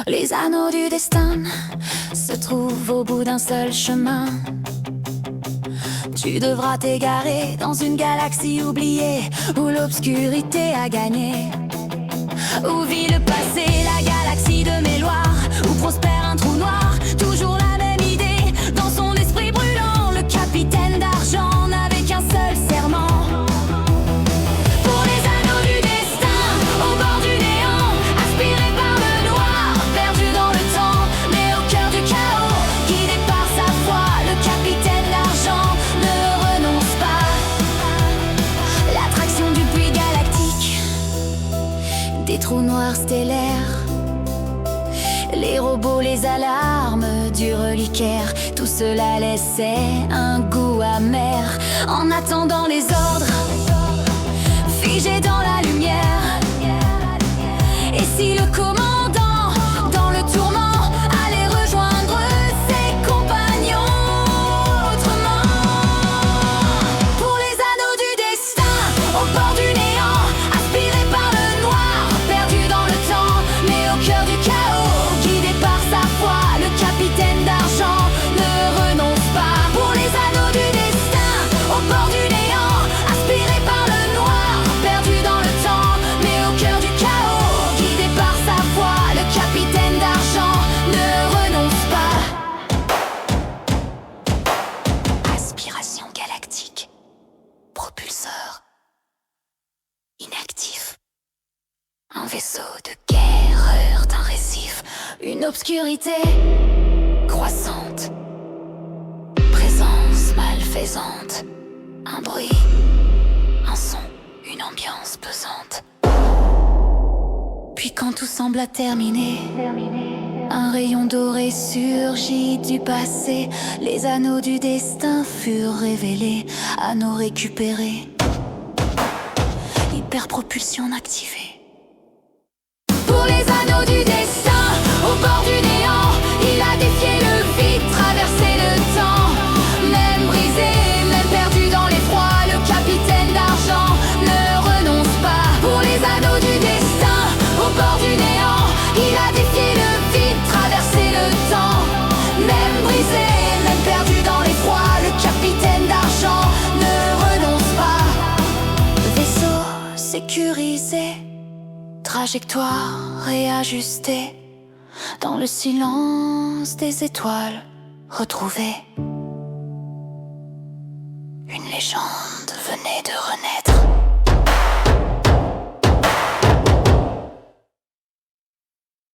Les anneaux du destin se trouvent au bout d'un seul chemin. Tu devras t'égarer dans une galaxie oubliée, où l'obscurité a gagné, où vit le passé, la galaxie de Méloire, où prospère un trou noir. Toujours la même idée dans son esprit brûlant, le capitaine d'argent n'avait qu'un seul serment. Pour les anneaux du destin, au bord du néant, aspirés par le noir, perdu dans le temps, mais au cœur du chaos, guidé par sa foi, le capitaine d'argent ne renonce pas. L'attraction du puits galactique, des trous noirs stellaires, les robots, les alarmes du reliquaire, tout cela laissait un goût amer. En attendant les ordres, figé dans la lumière. Et si le commandant, dans le tourment, allait rejoindre ses compagnons autrement? Pour les anneaux du destin, au bord du néant, aspirés par le noir, perdu dans le temps, mais au cœur du chaos, guidé par sa foi, le capitaine d'argent ne renonce pas. Pour les anneaux du destin, au bord du néant, aspirés par le noir, perdu dans le temps, mais au cœur du chaos, guidé par sa foi, le capitaine d'argent ne renonce pas. Aspiration galactique, propulseur inactif. Un vaisseau de guerre heurte un récif, une obscurité croissante, présence malfaisante, un bruit, un son, une ambiance pesante. Puis quand tout sembla terminé, un rayon doré surgit du passé. Les anneaux du destin furent révélés, anneaux récupérés, hyperpropulsion activée. Pour les anneaux du destin, au bord du néant, il a défié le vide, traversé le temps. Même brisé, même perdu dans l'effroi, le capitaine d'argent ne renonce pas. Pour les anneaux du destin, au bord du néant, il a défié le vide, traversé le temps. Même brisé, même perdu dans l'effroi, le capitaine d'argent ne renonce pas. Vaisseau sécurisé, trajectoire réajustée, dans le silence des étoiles retrouvées. Une légende venait de renaître.